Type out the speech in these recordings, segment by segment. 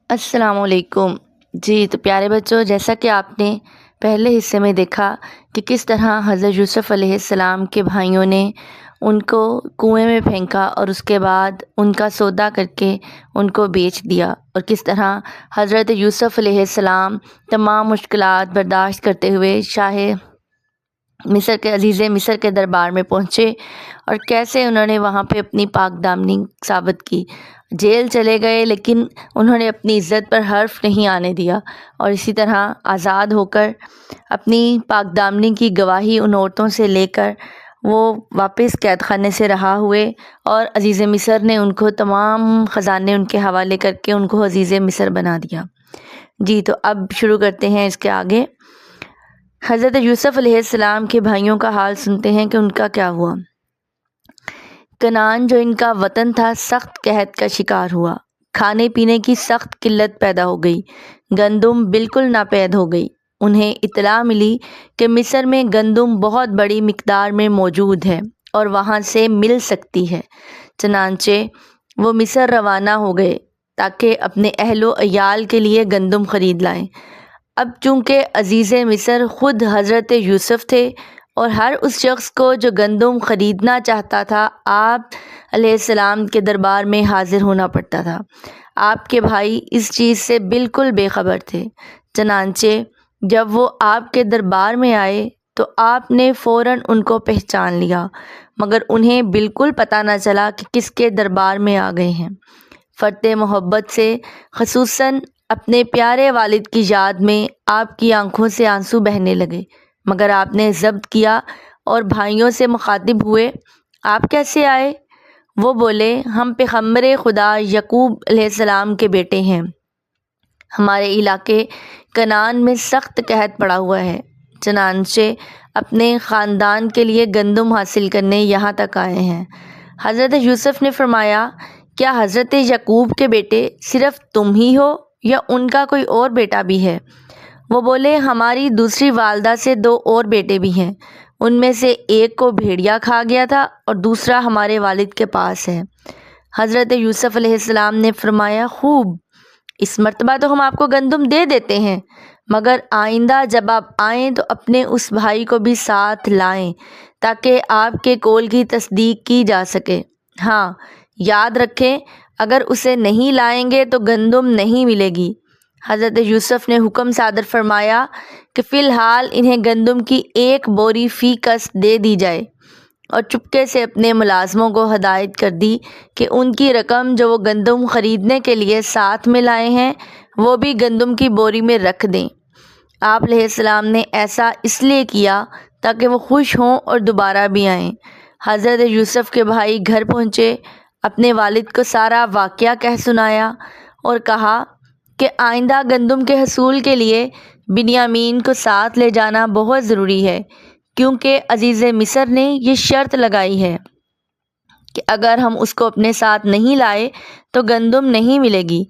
السلام علیکم۔ جی تو پیارے بچوں، جیسا کہ آپ نے پہلے حصے میں دیکھا کہ کس طرح حضرت یوسف علیہ السلام کے بھائیوں نے ان کو کنویں میں پھینکا اور اس کے بعد ان کا سودا کر کے ان کو بیچ دیا، اور کس طرح حضرت یوسف علیہ السلام تمام مشکلات برداشت کرتے ہوئے عزیز مصر کے دربار میں پہنچے، اور کیسے انہوں نے وہاں پہ اپنی پاک دامنی ثابت کی۔ جیل چلے گئے لیکن انہوں نے اپنی عزت پر حرف نہیں آنے دیا، اور اسی طرح آزاد ہو کر اپنی پاک دامنی کی گواہی ان عورتوں سے لے کر وہ واپس قید خانے سے رہا ہوئے، اور عزیز مصر نے ان کو تمام خزانے ان کے حوالے کر کے ان کو عزیز مصر بنا دیا۔ جی تو اب شروع کرتے ہیں اس کے آگے۔ حضرت یوسف علیہ السلام کے بھائیوں کا حال سنتے ہیں کہ ان کا کیا ہوا۔ کنعان جو ان کا وطن تھا سخت قحط کا شکار ہوا، کھانے پینے کی سخت قلت پیدا ہو گئی، گندم بالکل ناپید ہو گئی۔ انہیں اطلاع ملی کہ مصر میں گندم بہت بڑی مقدار میں موجود ہے اور وہاں سے مل سکتی ہے، چنانچہ وہ مصر روانہ ہو گئے تاکہ اپنے اہل و عیال کے لیے گندم خرید لائیں۔ اب چونکہ عزیز مصر خود حضرت یوسف تھے اور ہر اس شخص کو جو گندم خریدنا چاہتا تھا آپ علیہ السلام کے دربار میں حاضر ہونا پڑتا تھا، آپ کے بھائی اس چیز سے بالکل بے خبر تھے۔ چنانچہ جب وہ آپ کے دربار میں آئے تو آپ نے فوراً ان کو پہچان لیا، مگر انہیں بالکل پتہ نہ چلا کہ کس کے دربار میں آ گئے ہیں۔ فرط محبت سے، خصوصاً اپنے پیارے والد کی یاد میں، آپ کی آنکھوں سے آنسو بہنے لگے، مگر آپ نے ضبط کیا اور بھائیوں سے مخاطب ہوئے، آپ کیسے آئے؟ وہ بولے، ہم پیغمبر خدا یعقوب علیہ السلام کے بیٹے ہیں، ہمارے علاقے کنعان میں سخت قحط پڑا ہوا ہے، چنانچہ اپنے خاندان کے لیے گندم حاصل کرنے یہاں تک آئے ہیں۔ حضرت یوسف نے فرمایا، کیا حضرت یعقوب کے بیٹے صرف تم ہی ہو یا ان کا کوئی اور بیٹا بھی ہے؟ وہ بولے، ہماری دوسری والدہ سے 2 اور بیٹے بھی ہیں، ان میں سے ایک کو بھیڑیا کھا گیا تھا اور دوسرا ہمارے والد کے پاس ہے۔ حضرت یوسف علیہ السلام نے فرمایا، خوب، اس مرتبہ تو ہم آپ کو گندم دے دیتے ہیں، مگر آئندہ جب آپ آئیں تو اپنے اس بھائی کو بھی ساتھ لائیں تاکہ آپ کے قول کی تصدیق کی جا سکے۔ ہاں، یاد رکھیں، اگر اسے نہیں لائیں گے تو گندم نہیں ملے گی۔ حضرت یوسف نے حکم صادر فرمایا کہ فی الحال انہیں گندم کی 1 بوری فی کس دے دی جائے، اور چپکے سے اپنے ملازموں کو ہدایت کر دی کہ ان کی رقم جو وہ گندم خریدنے کے لیے ساتھ میں لائے ہیں وہ بھی گندم کی بوری میں رکھ دیں۔ آپ علیہ السلام نے ایسا اس لیے کیا تاکہ وہ خوش ہوں اور دوبارہ بھی آئیں۔ حضرت یوسف کے بھائی گھر پہنچے، اپنے والد کو سارا واقعہ کہہ سنایا اور کہا کہ آئندہ گندم کے حصول کے لیے بنیامین کو ساتھ لے جانا بہت ضروری ہے، کیونکہ عزیز مصر نے یہ شرط لگائی ہے کہ اگر ہم اس کو اپنے ساتھ نہیں لائے تو گندم نہیں ملے گی۔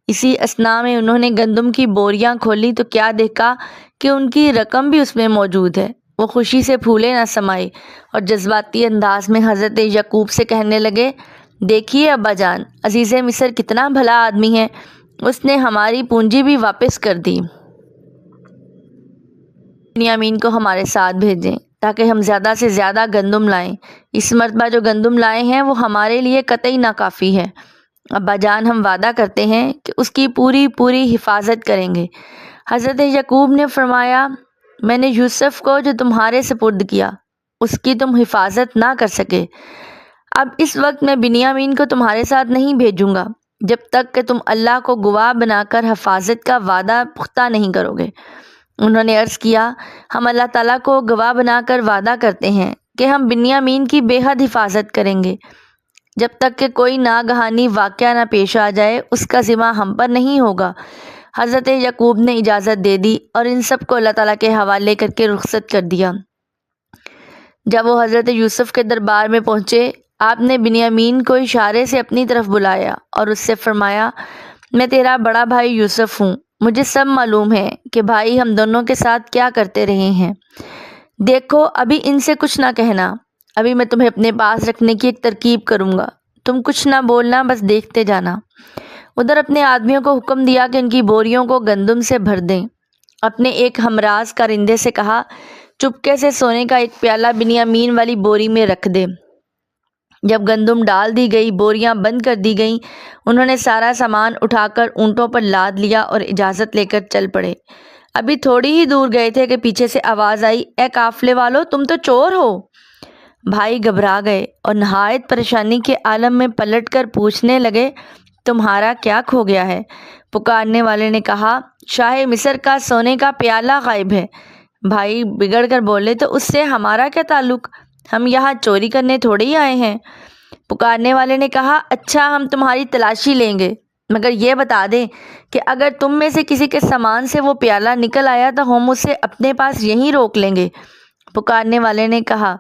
اسی اثناء میں انہوں نے گندم کی بوریاں کھولی تو کیا دیکھا کہ ان کی رقم بھی اس میں موجود ہے۔ وہ خوشی سے پھولے نہ سمائے اور جذباتی انداز میں حضرت یعقوب سے کہنے لگے، دیکھیے ابا جان، عزیز مصر کتنا بھلا آدمی ہے، اس نے ہماری پونجی بھی واپس کر دی۔ بنیامین کو ہمارے ساتھ بھیجیں تاکہ ہم زیادہ سے زیادہ گندم لائیں۔ اس مرتبہ جو گندم لائے ہیں وہ ہمارے لیے قطعی ناکافی ہے۔ ابا جان، ہم وعدہ کرتے ہیں کہ اس کی پوری حفاظت کریں گے۔ حضرت یعقوب نے فرمایا، میں نے یوسف کو جو تمہارے سپرد کیا اس کی تم حفاظت نہ کر سکے، اب اس وقت میں بنیامین کو تمہارے ساتھ نہیں بھیجوں گا جب تک کہ تم اللہ کو گواہ بنا کر حفاظت کا وعدہ پختہ نہیں کرو گے۔ انہوں نے عرض کیا، ہم اللہ تعالیٰ کو گواہ بنا کر وعدہ کرتے ہیں کہ ہم بنیامین کی بے حد حفاظت کریں گے، جب تک کہ کوئی ناگہانی واقعہ نہ پیش آ جائے اس کا ذمہ ہم پر نہیں ہوگا۔ حضرت یعقوب نے اجازت دے دی اور ان سب کو اللہ تعالیٰ کے حوالے کر کے رخصت کر دیا۔ جب وہ حضرت یوسف کے دربار میں پہنچے، آپ نے بنیامین کو اشارے سے اپنی طرف بلایا اور اس سے فرمایا، میں تیرا بڑا بھائی یوسف ہوں، مجھے سب معلوم ہے کہ بھائی ہم دونوں کے ساتھ کیا کرتے رہے ہیں۔ دیکھو، ابھی ان سے کچھ نہ کہنا، ابھی میں تمہیں اپنے پاس رکھنے کی ایک ترکیب کروں گا، تم کچھ نہ بولنا، بس دیکھتے جانا۔ ادھر اپنے آدمیوں کو حکم دیا کہ ان کی بوریوں کو گندم سے بھر دیں۔ اپنے ایک ہمراز کارندے سے کہا چپکے سے سونے کا ایک پیالہ بنیامین والی بوری میں رکھ دے۔ جب گندم ڈال دی گئی، بوریاں بند کر دی گئیں، انہوں نے سارا سامان اٹھا کر اونٹوں پر لاد لیا اور اجازت لے کر چل پڑے۔ ابھی تھوڑی ہی دور گئے تھے کہ پیچھے سے آواز آئی، اے قافلے والو، تم تو چور ہو۔ بھائی گھبرا گئے اور نہایت پریشانی کے عالم میں پلٹ کر پوچھنے لگے، تمہارا کیا کھو گیا ہے؟ پکارنے والے نے کہا، شاہ مصر کا سونے کا پیالہ غائب ہے۔ بھائی بگڑ کر بولے، تو اس سے ہمارا کیا تعلق؟ ہم یہاں چوری کرنے تھوڑے ہی آئے ہیں۔ پکارنے والے نے کہا، اچھا ہم تمہاری تلاشی لیں گے، مگر یہ بتا دیں کہ اگر تم میں سے کسی کے سامان سے وہ پیالہ نکل آیا تو ہم اسے اپنے پاس یہیں روک لیں گے۔ پکارنے والے نے کہا،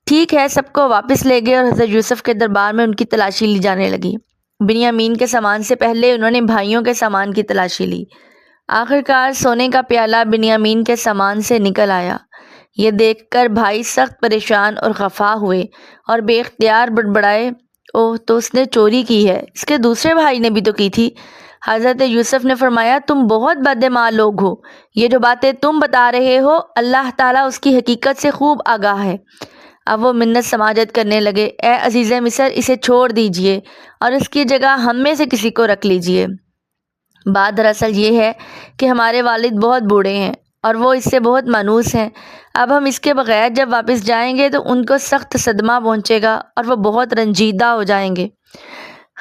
ٹھیک ہے۔ سب کو واپس لے گئے اور حضرت یوسف کے دربار میں ان کی تلاشی لی جانے لگی۔ بنیامین کے سامان سے پہلے انہوں نے بھائیوں کے سامان کی تلاشی لی۔ آخرکار سونے کا پیالہ بنیامین کے سامان سے نکل آیا۔ یہ دیکھ کر بھائی سخت پریشان اور خفا ہوئے اور بے اختیار بڑبڑائے، اوہ تو اس نے چوری کی ہے، اس کے دوسرے بھائی نے بھی تو کی تھی۔ حضرت یوسف نے فرمایا، تم بہت بدعمال لوگ ہو، یہ جو باتیں تم بتا رہے ہو اللہ تعالیٰ اس کی حقیقت سے خوب آگاہ ہے۔ اب وہ منت سماجت کرنے لگے، اے عزیز مصر، اسے چھوڑ دیجئے اور اس کی جگہ ہم میں سے کسی کو رکھ لیجئے۔ بات دراصل یہ ہے کہ ہمارے والد بہت بوڑھے ہیں اور وہ اس سے بہت مانوس ہیں۔ اب ہم اس کے بغیر جب واپس جائیں گے تو ان کو سخت صدمہ پہنچے گا اور وہ بہت رنجیدہ ہو جائیں گے۔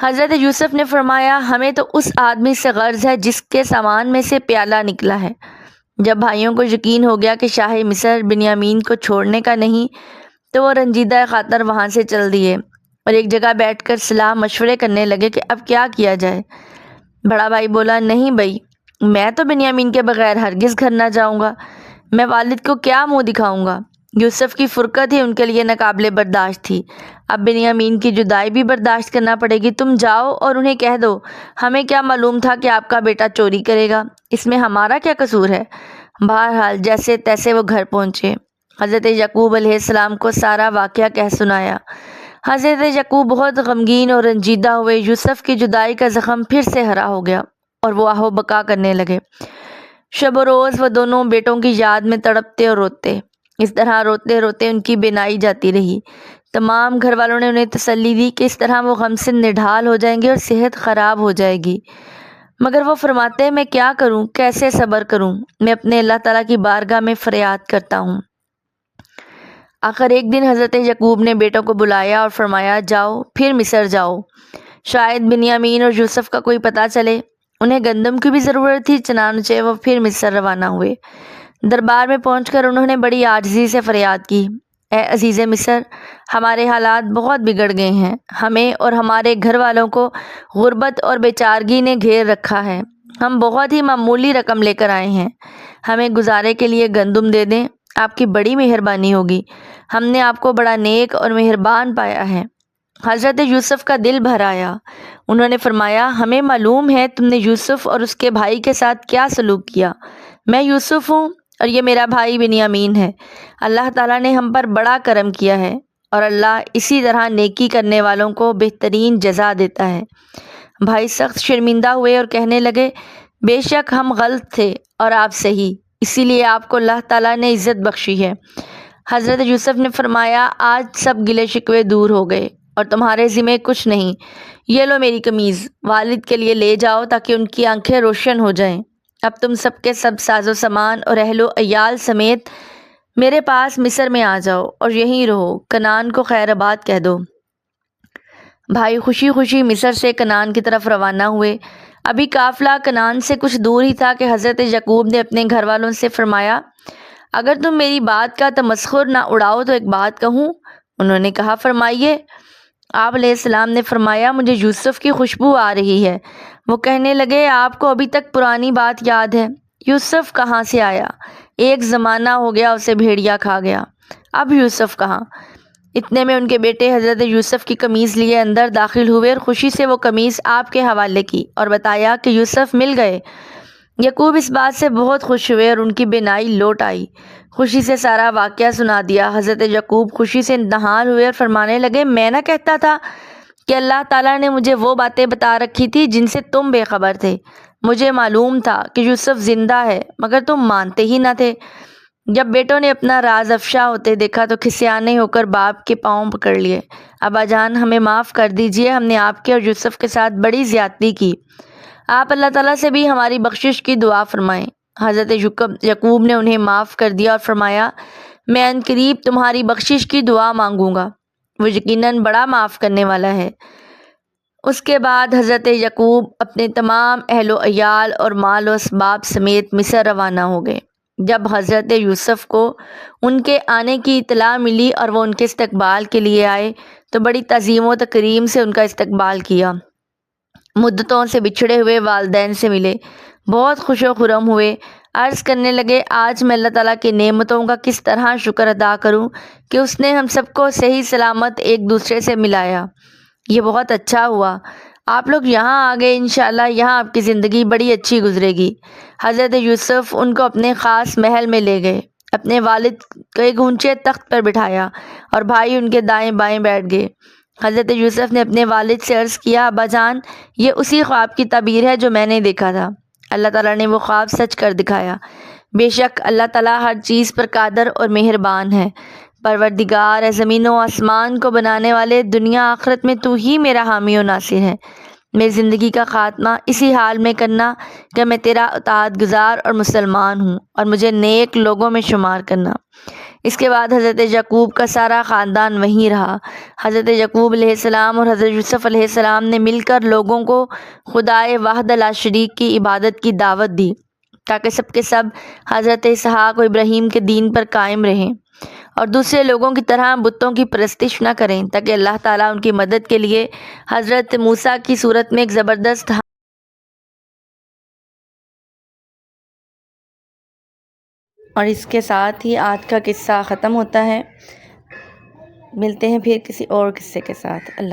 حضرت یوسف نے فرمایا، ہمیں تو اس آدمی سے غرض ہے جس کے سامان میں سے پیالہ نکلا ہے۔ جب بھائیوں کو یقین ہو گیا کہ شاہ مصر بنیامین کو چھوڑنے کا نہیں، تو وہ رنجیدہ خاطر وہاں سے چل دیے اور ایک جگہ بیٹھ کر صلاح مشورے کرنے لگے کہ اب کیا کیا جائے۔ بڑا بھائی بولا، نہیں بھائی، میں تو بنیامین کے بغیر ہرگز گھر نہ جاؤں گا، میں والد کو کیا منہ دکھاؤں گا؟ یوسف کی فرقت ہی ان کے لیے ناقابل برداشت تھی، اب بنیامین کی جدائی بھی برداشت کرنا پڑے گی۔ تم جاؤ اور انہیں کہہ دو، ہمیں کیا معلوم تھا کہ آپ کا بیٹا چوری کرے گا، اس میں ہمارا کیا قصور ہے؟ بہرحال جیسے تیسے وہ گھر پہنچے، حضرت یعقوب علیہ السلام کو سارا واقعہ کہہ سنایا۔ حضرت یعقوب بہت غمگین اور رنجیدہ ہوئے، یوسف کی جدائی کا زخم پھر سے ہرا ہو گیا اور وہ آہ و بکا کرنے لگے۔ شب و روز وہ دونوں بیٹوں کی یاد میں تڑپتے اور روتے، اس طرح روتے روتے ان کی بینائی جاتی رہی۔ تمام گھر والوں نے انہیں تسلی دی کہ اس طرح وہ غم سے نڈھال ہو جائیں گے اور صحت خراب ہو جائے گی، مگر وہ فرماتے، میں کیا کروں، کیسے صبر کروں، میں اپنے اللہ تعالیٰ کی بارگاہ میں فریاد کرتا ہوں۔ آخر ایک دن حضرت یعقوب نے بیٹوں کو بلایا اور فرمایا، جاؤ پھر مصر جاؤ، شاید بنیامین اور یوسف کا کوئی پتہ چلے۔ انہیں گندم کی بھی ضرورت تھی، چنانچہ وہ پھر مصر روانہ ہوئے۔ دربار میں پہنچ کر انہوں نے بڑی عاجزی سے فریاد کی، اے عزیز مصر، ہمارے حالات بہت بگڑ گئے ہیں، ہمیں اور ہمارے گھر والوں کو غربت اور بیچارگی نے گھیر رکھا ہے، ہم بہت ہی معمولی رقم لے کر آئے ہیں، ہمیں گزارے کے لیے گندم دے دیں، آپ کی بڑی مہربانی ہوگی، ہم نے آپ کو بڑا نیک اور مہربان پایا ہے۔ حضرت یوسف کا دل بھر آیا، انہوں نے فرمایا، ہمیں معلوم ہے تم نے یوسف اور اس کے بھائی کے ساتھ کیا سلوک کیا، میں یوسف ہوں اور یہ میرا بھائی بنیامین ہے، اللہ تعالیٰ نے ہم پر بڑا کرم کیا ہے اور اللہ اسی طرح نیکی کرنے والوں کو بہترین جزا دیتا ہے۔ بھائی سخت شرمندہ ہوئے اور کہنے لگے، بے شک ہم غلط تھے اور آپ صحیح، اسی لیے آپ کو اللہ تعالیٰ نے عزت بخشی ہے۔ حضرت یوسف نے فرمایا، آج سب گلے شکوے دور ہو گئے اور تمہارے ذمہ کچھ نہیں، یہ لو میری قمیض، والد کے لیے لے جاؤ تاکہ ان کی آنکھیں روشن ہو جائیں۔ اب تم سب کے سب ساز و سامان اور اہل و عیال سمیت میرے پاس مصر میں آ جاؤ اور یہیں رہو، کنعان کو خیر آباد کہہ دو۔ بھائی خوشی خوشی مصر سے کنعان کی طرف روانہ ہوئے۔ ابھی قافلہ کنعان سے کچھ دور ہی تھا کہ حضرت یعقوب نے اپنے گھر والوں سے فرمایا، اگر تم میری بات کا تمسخر نہ اڑاؤ تو ایک بات کہوں؟ انہوں نے کہا، فرمائیے۔ آپ علیہ السلام نے فرمایا، مجھے یوسف کی خوشبو آ رہی ہے۔ وہ کہنے لگے، آپ کو ابھی تک پرانی بات یاد ہے، یوسف کہاں سے آیا؟ ایک زمانہ ہو گیا اسے بھیڑیا کھا گیا، اب یوسف کہاں؟ اتنے میں ان کے بیٹے حضرت یوسف کی قمیض لیے اندر داخل ہوئے اور خوشی سے وہ قمیض آپ کے حوالے کی اور بتایا کہ یوسف مل گئے۔ یعقوب اس بات سے بہت خوش ہوئے اور ان کی بینائی لوٹ آئی، خوشی سے سارا واقعہ سنا دیا۔ حضرت یعقوب خوشی سے نہال ہوئے اور فرمانے لگے، میں نہ کہتا تھا کہ اللہ تعالیٰ نے مجھے وہ باتیں بتا رکھی تھی جن سے تم بے خبر تھے۔ مجھے معلوم تھا کہ یوسف زندہ ہے مگر تم مانتے ہی نہ تھے۔ جب بیٹوں نے اپنا راز افشا ہوتے دیکھا تو کھسیانے ہو کر باپ کے پاؤں پکڑ لیے۔ ابا جان، ہمیں معاف کر دیجئے، ہم نے آپ کے اور یوسف کے ساتھ بڑی زیادتی کی۔ آپ اللہ تعالیٰ سے بھی ہماری بخشش کی دعا فرمائیں۔ حضرت یعقوب نے انہیں معاف کر دیا اور فرمایا، میں ان قریب تمہاری بخشش کی دعا مانگوں گا، وہ یقیناً بڑا معاف کرنے والا ہے۔ اس کے بعد حضرت یعقوب اپنے تمام اہل و عیال اور مال و اسباب سمیت مصر روانہ ہو گئے۔ جب حضرت یوسف کو ان کے آنے کی اطلاع ملی اور وہ ان کے استقبال کے لیے آئے تو بڑی تعظیم و تکریم سے ان کا استقبال کیا۔ مدتوں سے بچھڑے ہوئے والدین سے ملے، بہت خوش و خرم ہوئے، عرض کرنے لگے، آج میں اللہ تعالیٰ کی نعمتوں کا کس طرح شکر ادا کروں کہ اس نے ہم سب کو صحیح سلامت ایک دوسرے سے ملایا۔ یہ بہت اچھا ہوا، آپ لوگ یہاں آ گئے، انشاءاللہ یہاں آپ کی زندگی بڑی اچھی گزرے گی۔ حضرت یوسف ان کو اپنے خاص محل میں لے گئے، اپنے والد کو ایک اونچے تخت پر بٹھایا اور بھائی ان کے دائیں بائیں بیٹھ گئے۔ حضرت یوسف نے اپنے والد سے عرض کیا، ابا جان، یہ اسی خواب کی تعبیر ہے جو میں نے دیکھا تھا۔ اللہ تعالیٰ نے وہ خواب سچ کر دکھایا۔ بے شک اللہ تعالیٰ ہر چیز پر قادر اور مہربان ہے۔ پروردگار ہے زمین و آسمان کو بنانے والے، دنیا آخرت میں تو ہی میرا حامی و ناصر ہے۔ میری زندگی کا خاتمہ اسی حال میں کرنا کہ میں تیرا اطاعت گزار اور مسلمان ہوں، اور مجھے نیک لوگوں میں شمار کرنا۔ اس کے بعد حضرت یعقوب کا سارا خاندان وہیں رہا۔ حضرت یعقوب علیہ السلام اور حضرت یوسف علیہ السلام نے مل کر لوگوں کو خدائے واحد لا شریک کی عبادت کی دعوت دی تاکہ سب کے سب حضرت اسحاق و ابراہیم کے دین پر قائم رہیں اور دوسرے لوگوں کی طرح بتوں کی پرستش نہ کریں، تاکہ اللہ تعالیٰ ان کی مدد کے لیے حضرت موسیٰ کی صورت میں ایک زبردست اور اس کے ساتھ ہی آج کا قصہ ختم ہوتا ہے۔ ملتے ہیں پھر کسی اور قصے کے ساتھ۔ اللہ